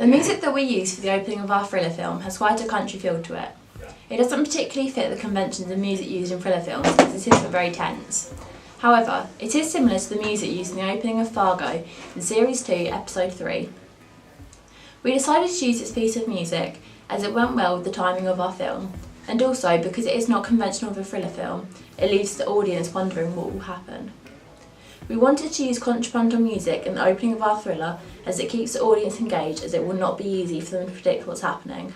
The music that we use for the opening of our thriller film has quite a country feel to it. It doesn't particularly fit the conventions of music used in thriller films as it isn't very tense. However, it is similar to the music used in the opening of Fargo in Series 2, Episode 3. We decided to use this piece of music as it went well with the timing of our film, and also because it is not conventional for a thriller film, it leaves the audience wondering what will happen. We wanted to use contrapuntal music in the opening of our thriller as it keeps the audience engaged, as it will not be easy for them to predict what's happening.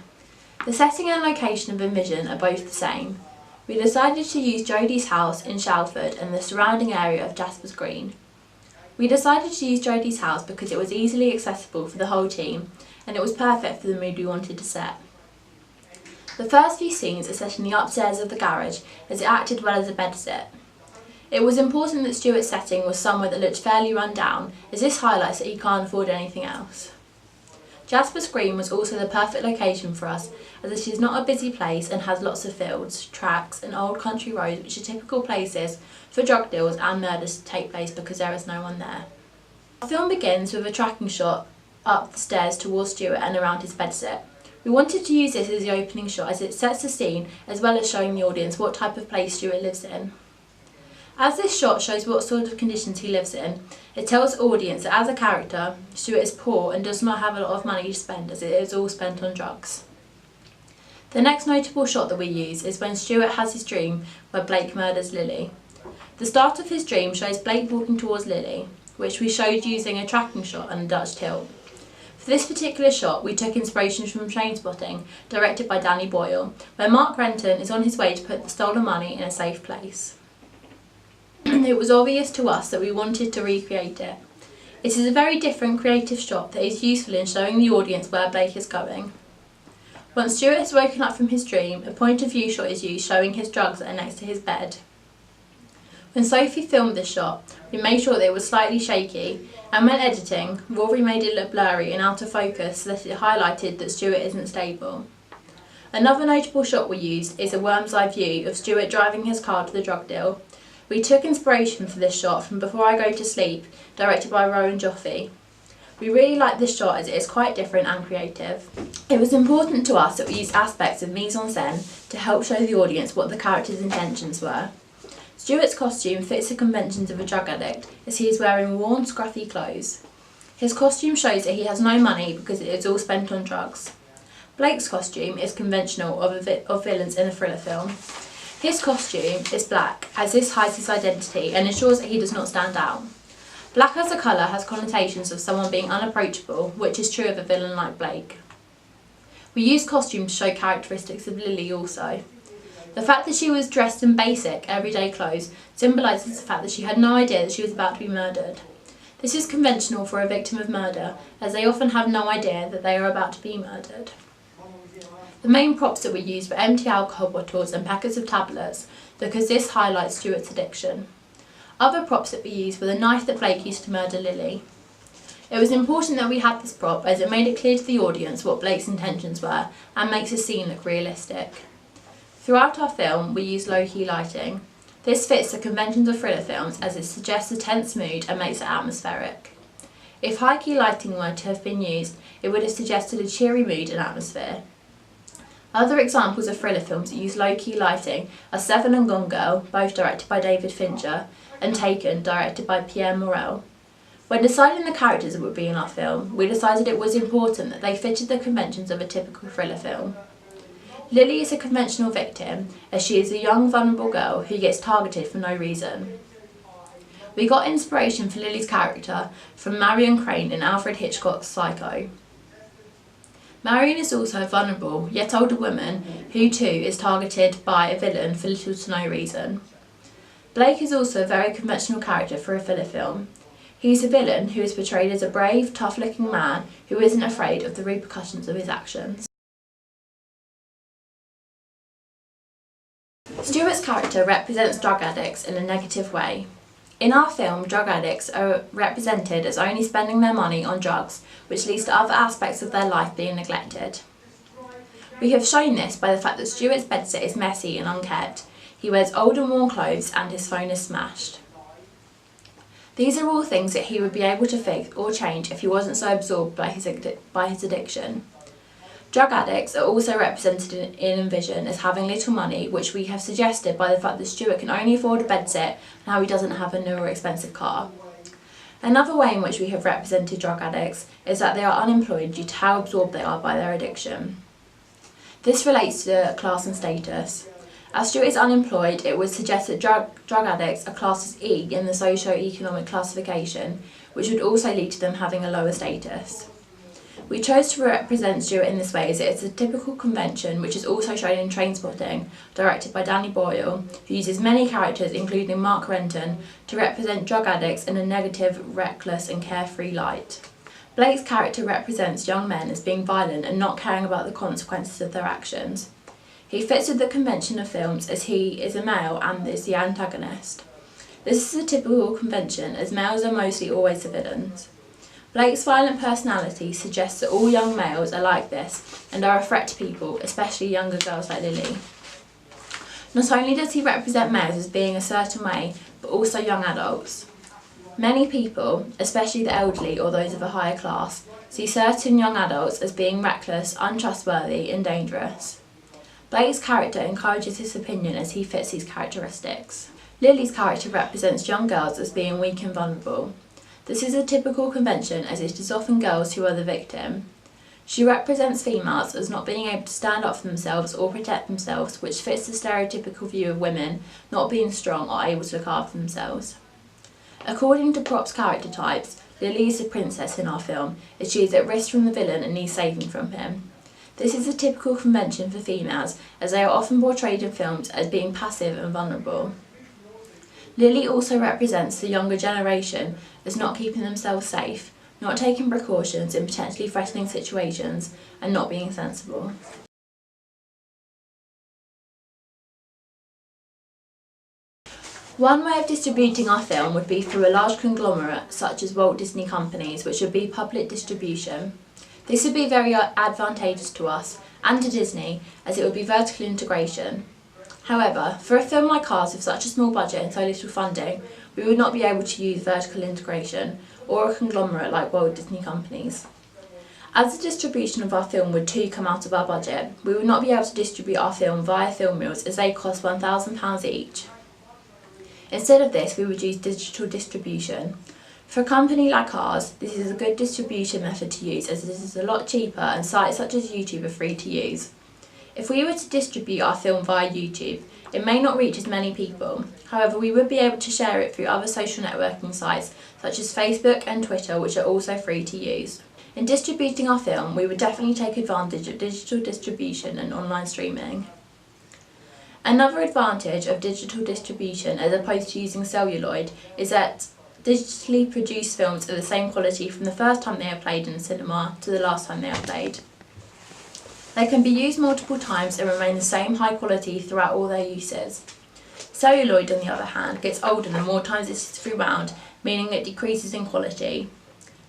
The setting and location of Envision are both the same. We decided to use Jodie's house in Shalford and the surrounding area of Jasper's Green. We decided to use Jodie's house because it was easily accessible for the whole team and it was perfect for the mood we wanted to set. The first few scenes are set in the upstairs of the garage as it acted well as a bedsit. It was important that Stuart's setting was somewhere that looked fairly run down, as this highlights that he can't afford anything else. Jasper's Green was also the perfect location for us, as it is not a busy place and has lots of fields, tracks and old country roads which are typical places for drug deals and murders to take place because there is no one there. Our film begins with a tracking shot up the stairs towards Stuart and around his bedsit. We wanted to use this as the opening shot as it sets the scene as well as showing the audience what type of place Stuart lives in. As this shot shows what sort of conditions he lives in, it tells the audience that as a character, Stuart is poor and does not have a lot of money to spend as it is all spent on drugs. The next notable shot that we use is when Stuart has his dream where Blake murders Lily. The start of his dream shows Blake walking towards Lily, which we showed using a tracking shot and a Dutch tilt. For this particular shot, we took inspiration from Trainspotting, directed by Danny Boyle, where Mark Renton is on his way to put the stolen money in a safe place. It was obvious to us that we wanted to recreate it. It is a very different creative shot that is useful in showing the audience where Blake is going. Once Stuart has woken up from his dream, a point of view shot is used showing his drugs that are next to his bed. When Sophie filmed this shot, we made sure that it was slightly shaky, and when editing, Rory made it look blurry and out of focus so that it highlighted that Stuart isn't stable. Another notable shot we used is a worm's eye view of Stuart driving his car to the drug deal. We took inspiration for this shot from Before I Go to Sleep, directed by Rowan Joffe. We really like this shot as it is quite different and creative. It was important to us that we used aspects of mise-en-scène to help show the audience what the character's intentions were. Stuart's costume fits the conventions of a drug addict as he is wearing worn, scruffy clothes. His costume shows that he has no money because it is all spent on drugs. Blake's costume is conventional of villains in a thriller film. His costume is black, as this hides his identity and ensures that he does not stand out. Black as a colour has connotations of someone being unapproachable, which is true of a villain like Blake. We used costume to show characteristics of Lily also. The fact that she was dressed in basic, everyday clothes symbolises the fact that she had no idea that she was about to be murdered. This is conventional for a victim of murder, as they often have no idea that they are about to be murdered. The main props that we used were empty alcohol bottles and packets of tablets because this highlights Stuart's addiction. Other props that we used were the knife that Blake used to murder Lily. It was important that we had this prop as it made it clear to the audience what Blake's intentions were and makes the scene look realistic. Throughout our film, we used low-key lighting. This fits the conventions of thriller films as it suggests a tense mood and makes it atmospheric. If high-key lighting were to have been used, it would have suggested a cheery mood and atmosphere. Other examples of thriller films that use low-key lighting are Seven and Gone Girl, both directed by David Fincher, and Taken, directed by Pierre Morel. When deciding the characters that would be in our film, we decided it was important that they fitted the conventions of a typical thriller film. Lily is a conventional victim, as she is a young, vulnerable girl who gets targeted for no reason. We got inspiration for Lily's character from Marion Crane in Alfred Hitchcock's Psycho. Marion is also a vulnerable, yet older woman who too is targeted by a villain for little to no reason. Blake is also a very conventional character for a thriller film. He is a villain who is portrayed as a brave, tough-looking man who isn't afraid of the repercussions of his actions. Stuart's character represents drug addicts in a negative way. In our film, drug addicts are represented as only spending their money on drugs, which leads to other aspects of their life being neglected. We have shown this by the fact that Stuart's bedsit is messy and unkept. He wears old and worn clothes and his phone is smashed. These are all things that he would be able to fix or change if he wasn't so absorbed by his addiction. Drug addicts are also represented in Envision as having little money, which we have suggested by the fact that Stuart can only afford a bedsit and how he doesn't have a new or expensive car. Another way in which we have represented drug addicts is that they are unemployed due to how absorbed they are by their addiction. This relates to class and status. As Stuart is unemployed, it would suggest that drug addicts are classed as E in the socio-economic classification, which would also lead to them having a lower status. We chose to represent Stuart in this way as it is a typical convention which is also shown in Trainspotting, directed by Danny Boyle, who uses many characters, including Mark Renton, to represent drug addicts in a negative, reckless and carefree light. Blake's character represents young men as being violent and not caring about the consequences of their actions. He fits with the convention of films as he is a male and is the antagonist. This is a typical convention as males are mostly always the villains. Blake's violent personality suggests that all young males are like this and are a threat to people, especially younger girls like Lily. Not only does he represent males as being a certain way, but also young adults. Many people, especially the elderly or those of a higher class, see certain young adults as being reckless, untrustworthy and dangerous. Blake's character encourages this opinion as he fits these characteristics. Lily's character represents young girls as being weak and vulnerable. This is a typical convention as it is often girls who are the victim. She represents females as not being able to stand up for themselves or protect themselves, which fits the stereotypical view of women not being strong or able to look after themselves. According to Prop's character types, Lily is the princess in our film as she is at risk from the villain and needs saving from him. This is a typical convention for females as they are often portrayed in films as being passive and vulnerable. Lily also represents the younger generation as not keeping themselves safe, not taking precautions in potentially threatening situations, and not being sensible. One way of distributing our film would be through a large conglomerate such as Walt Disney Companies, which would be public distribution. This would be very advantageous to us and to Disney as it would be vertical integration. However, for a film like ours with such a small budget and so little funding, we would not be able to use vertical integration or a conglomerate like Walt Disney Companies. As the distribution of our film would too come out of our budget, we would not be able to distribute our film via film reels as they cost £1,000 each. Instead of this, we would use digital distribution. For a company like ours, this is a good distribution method to use as this is a lot cheaper and sites such as YouTube are free to use. If we were to distribute our film via YouTube, it may not reach as many people. However, we would be able to share it through other social networking sites such as Facebook and Twitter, which are also free to use. In distributing our film, we would definitely take advantage of digital distribution and online streaming. Another advantage of digital distribution as opposed to using celluloid is that digitally produced films are the same quality from the first time they are played in the cinema to the last time they are played. They can be used multiple times and remain the same high quality throughout all their uses. Celluloid, on the other hand, gets older the more times it is rewound, meaning it decreases in quality.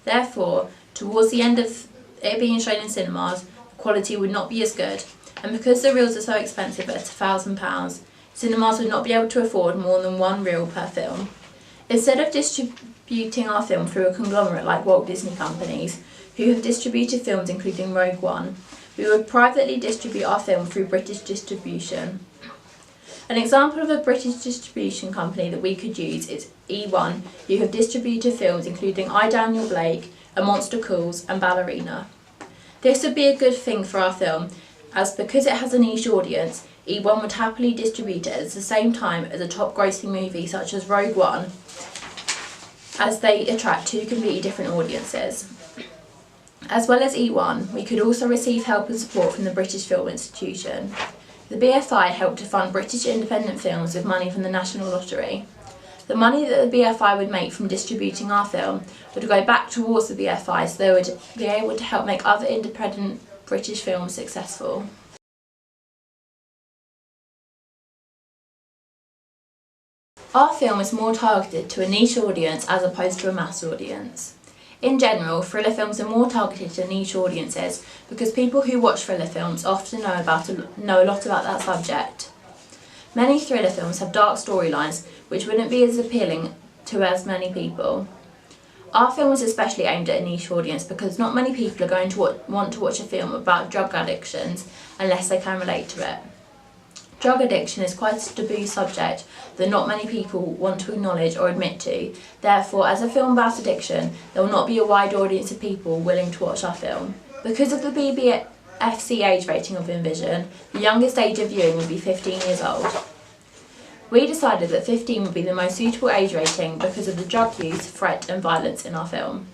Therefore, towards the end of it being shown in cinemas, the quality would not be as good, and because the reels are so expensive at £1,000, cinemas would not be able to afford more than one reel per film. Instead of distributing our film through a conglomerate like Walt Disney Companies, who have distributed films including Rogue One, we would privately distribute our film through British distribution. An example of a British distribution company that we could use is E1, who have distributed films including I, Daniel Blake, A Monster Calls and Ballerina. This would be a good thing for our film, as because it has a niche audience, E1 would happily distribute it at the same time as a top grossing movie such as Rogue One, as they attract two completely different audiences. As well as E1, we could also receive help and support from the British Film Institution. The BFI helped to fund British independent films with money from the National Lottery. The money that the BFI would make from distributing our film would go back towards the BFI so they would be able to help make other independent British films successful. Our film is more targeted to a niche audience as opposed to a mass audience. In general, thriller films are more targeted to niche audiences because people who watch thriller films often know a lot about that subject. Many thriller films have dark storylines which wouldn't be as appealing to as many people. Our film was especially aimed at a niche audience because not many people are going to want to watch a film about drug addictions unless they can relate to it. Drug addiction is quite a taboo subject that not many people want to acknowledge or admit to. Therefore, as a film about addiction, there will not be a wide audience of people willing to watch our film. Because of the BBFC age rating of Envision, the youngest age of viewing would be 15 years old. We decided that 15 would be the most suitable age rating because of the drug use, threat and violence in our film.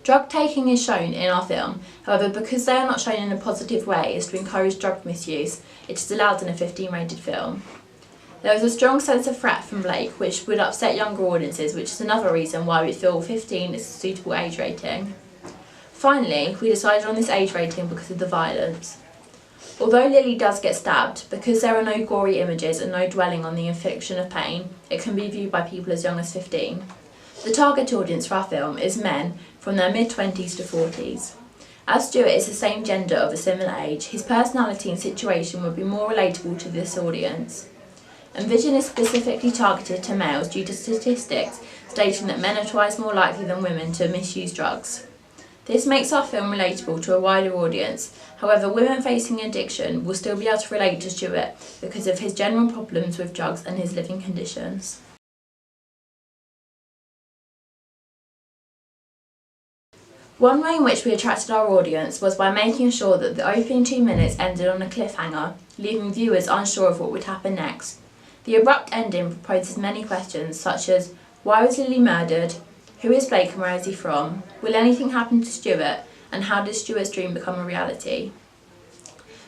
Drug taking is shown in our film, however because they are not shown in a positive way as to encourage drug misuse, it is allowed in a 15 rated film. There was a strong sense of threat from Blake which would upset younger audiences, which is another reason why we feel 15 is a suitable age rating. Finally, we decided on this age rating because of the violence. Although Lily does get stabbed, because there are no gory images and no dwelling on the infliction of pain, it can be viewed by people as young as 15. The target audience for our film is men from their mid-20s to 40s. As Stuart is the same gender of a similar age, his personality and situation would be more relatable to this audience. Envision is specifically targeted to males due to statistics stating that men are twice more likely than women to misuse drugs. This makes our film relatable to a wider audience. However, women facing addiction will still be able to relate to Stuart because of his general problems with drugs and his living conditions. One way in which we attracted our audience was by making sure that the opening 2 minutes ended on a cliffhanger, leaving viewers unsure of what would happen next. The abrupt ending proposes many questions such as, why was Lily murdered? Who is Blake and where is he from? Will anything happen to Stuart? And how does Stuart's dream become a reality?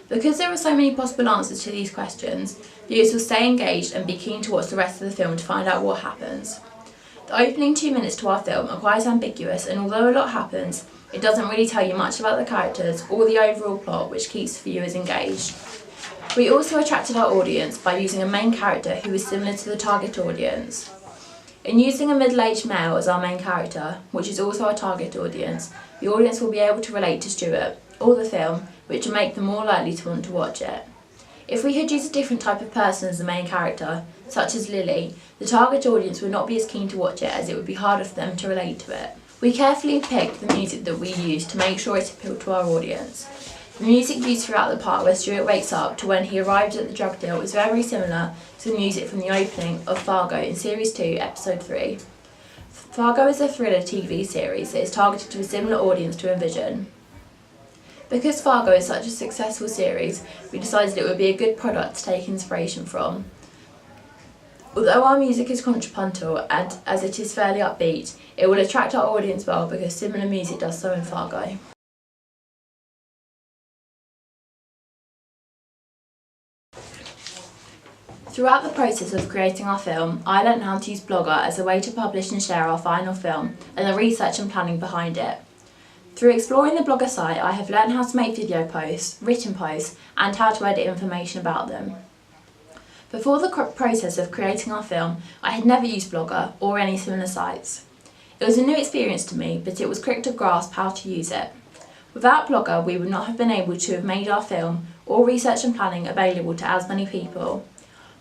Because there are so many possible answers to these questions, viewers will stay engaged and be keen to watch the rest of the film to find out what happens. The opening 2 minutes to our film are quite ambiguous, and although a lot happens, it doesn't really tell you much about the characters or the overall plot, which keeps viewers engaged. We also attracted our audience by using a main character who is similar to the target audience. In using a middle-aged male as our main character, which is also our target audience, the audience will be able to relate to Stuart or the film, which will make them more likely to want to watch it. If we had used a different type of person as the main character, such as Lily, the target audience would not be as keen to watch it as it would be harder for them to relate to it. We carefully picked the music that we used to make sure it appealed to our audience. The music used throughout the part where Stuart wakes up to when he arrived at the drug deal is very similar to the music from the opening of Fargo in Series 2, Episode 3. Fargo is a thriller TV series that is targeted to a similar audience to Envision. Because Fargo is such a successful series, we decided it would be a good product to take inspiration from. Although our music is contrapuntal and as it is fairly upbeat, it will attract our audience well because similar music does so in Fargo. Throughout the process of creating our film, I learnt how to use Blogger as a way to publish and share our final film and the research and planning behind it. Through exploring the Blogger site, I have learnt how to make video posts, written posts, and how to edit information about them. Before the process of creating our film, I had never used Blogger or any similar sites. It was a new experience to me, but it was quick to grasp how to use it. Without Blogger, we would not have been able to have made our film or research and planning available to as many people.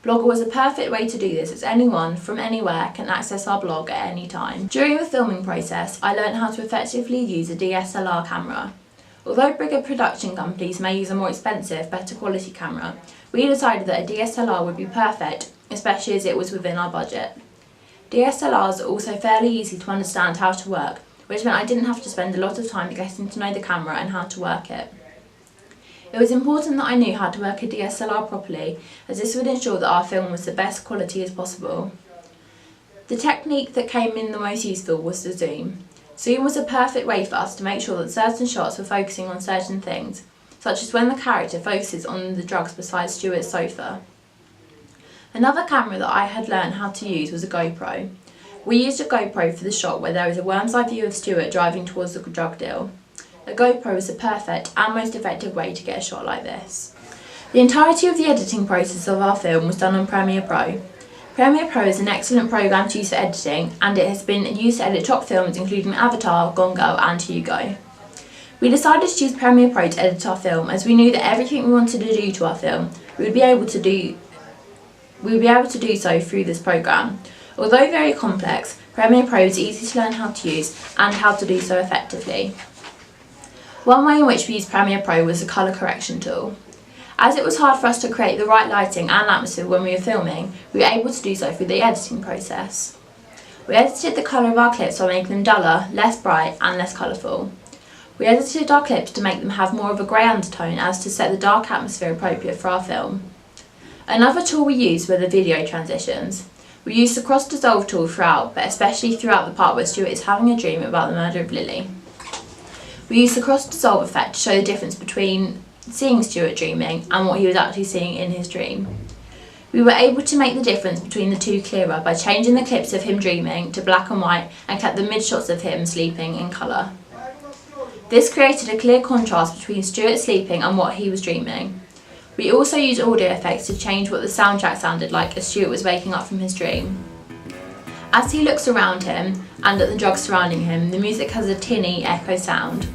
Blogger was a perfect way to do this as anyone from anywhere can access our blog at any time. During the filming process, I learned how to effectively use a DSLR camera. Although bigger production companies may use a more expensive, better quality camera, we decided that a DSLR would be perfect, especially as it was within our budget. DSLRs are also fairly easy to understand how to work, which meant I didn't have to spend a lot of time getting to know the camera and how to work it. It was important that I knew how to work a DSLR properly, as this would ensure that our film was the best quality as possible. The technique that came in the most useful was the zoom. Zoom was a perfect way for us to make sure that certain shots were focusing on certain things, such as when the character focuses on the drugs beside Stuart's sofa. Another camera that I had learned how to use was a GoPro. We used a GoPro for the shot where there is a worm's eye view of Stuart driving towards the drug deal. A GoPro was the perfect and most effective way to get a shot like this. The entirety of the editing process of our film was done on Premiere Pro. Premiere Pro is an excellent program to use for editing, and it has been used to edit top films including Avatar, Gone Girl and Hugo. We decided to use Premiere Pro to edit our film as we knew that everything we wanted to do to our film we would be able to do so through this program. Although very complex, Premiere Pro is easy to learn how to use and how to do so effectively. One way in which we used Premiere Pro was the colour correction tool. As it was hard for us to create the right lighting and atmosphere when we were filming, we were able to do so through the editing process. We edited the colour of our clips by making them duller, less bright and less colourful. We edited our clips to make them have more of a grey undertone as to set the dark atmosphere appropriate for our film. Another tool we used were the video transitions. We used the cross dissolve tool throughout, but especially throughout the part where Stuart is having a dream about the murder of Lily. We used the cross dissolve effect to show the difference between seeing Stuart dreaming and what he was actually seeing in his dream. We were able to make the difference between the two clearer by changing the clips of him dreaming to black and white and kept the mid shots of him sleeping in colour. This created a clear contrast between Stuart sleeping and what he was dreaming. We also used audio effects to change what the soundtrack sounded like as Stuart was waking up from his dream. As he looks around him and at the drugs surrounding him, the music has a tinny echo sound.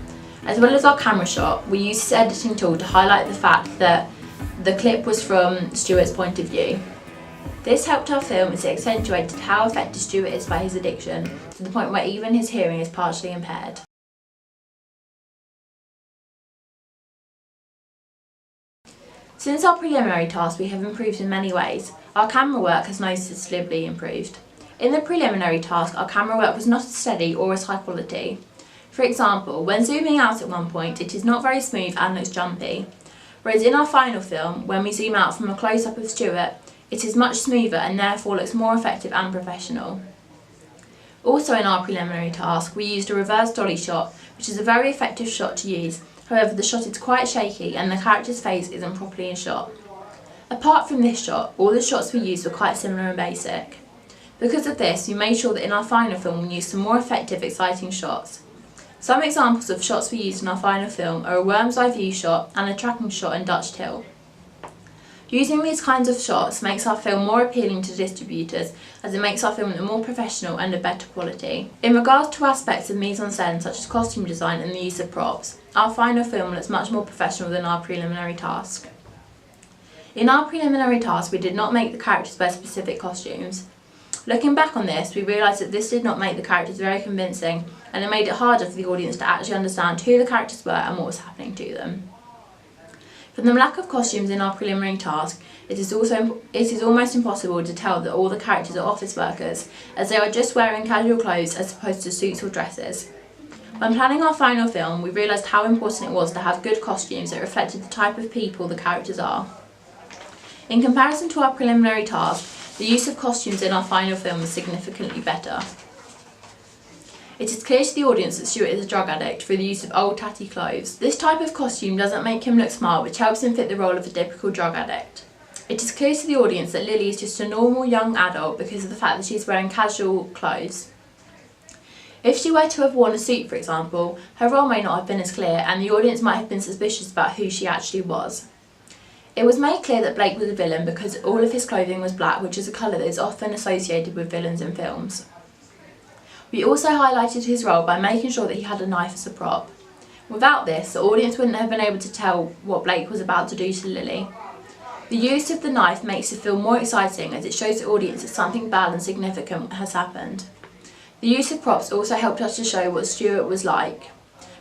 As well as our camera shot, we used this editing tool to highlight the fact that the clip was from Stuart's point of view. This helped our film as it accentuated how affected Stuart is by his addiction, to the point where even his hearing is partially impaired. Since our preliminary task, we have improved in many ways. Our camera work has noticeably improved. In the preliminary task, our camera work was not as steady or as high quality. For example, when zooming out at one point, it is not very smooth and looks jumpy. Whereas in our final film, when we zoom out from a close-up of Stuart, it is much smoother and therefore looks more effective and professional. Also in our preliminary task, we used a reverse dolly shot, which is a very effective shot to use. However, the shot is quite shaky and the character's face isn't properly in shot. Apart from this shot, all the shots we used were quite similar and basic. Because of this, we made sure that in our final film we used some more effective, exciting shots. Some examples of shots we used in our final film are a worm's eye view shot and a tracking shot and Dutch tilt. Using these kinds of shots makes our film more appealing to distributors, as it makes our film look more professional and of better quality. In regards to aspects of mise-en-scène such as costume design and the use of props, our final film looks much more professional than our preliminary task. In our preliminary task, we did not make the characters wear specific costumes. Looking back on this, we realised that this did not make the characters very convincing, and it made it harder for the audience to actually understand who the characters were and what was happening to them. From the lack of costumes in our preliminary task, it is almost impossible to tell that all the characters are office workers, as they are just wearing casual clothes as opposed to suits or dresses. When planning our final film, we realised how important it was to have good costumes that reflected the type of people the characters are. In comparison to our preliminary task, the use of costumes in our final film is significantly better. It is clear to the audience that Stuart is a drug addict through the use of old tatty clothes. This type of costume doesn't make him look smart, which helps him fit the role of a typical drug addict. It is clear to the audience that Lily is just a normal young adult because of the fact that she is wearing casual clothes. If she were to have worn a suit, for example, her role may not have been as clear and the audience might have been suspicious about who she actually was. It was made clear that Blake was a villain because all of his clothing was black, which is a colour that is often associated with villains in films. We also highlighted his role by making sure that he had a knife as a prop. Without this, the audience wouldn't have been able to tell what Blake was about to do to Lily. The use of the knife makes it feel more exciting as it shows the audience that something bad and significant has happened. The use of props also helped us to show what Stuart was like.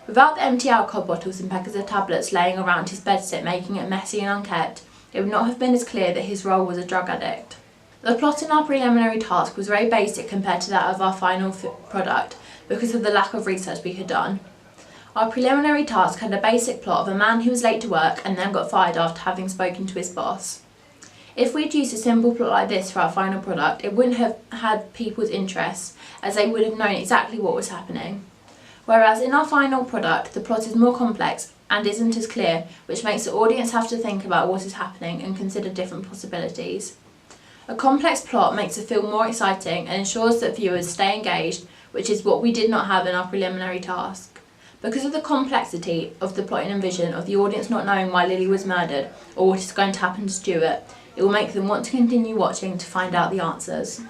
Without the empty alcohol bottles and packets of tablets laying around his bedsit making it messy and unkept, it would not have been as clear that his role was a drug addict. The plot in our preliminary task was very basic compared to that of our final product because of the lack of research we had done. Our preliminary task had a basic plot of a man who was late to work and then got fired after having spoken to his boss. If we'd used a simple plot like this for our final product, it wouldn't have had people's interest as they would have known exactly what was happening. Whereas in our final product, the plot is more complex and isn't as clear, which makes the audience have to think about what is happening and consider different possibilities. A complex plot makes the film more exciting and ensures that viewers stay engaged, which is what we did not have in our preliminary task. Because of the complexity of the plot and vision of the audience not knowing why Lily was murdered or what is going to happen to Stuart, it will make them want to continue watching to find out the answers.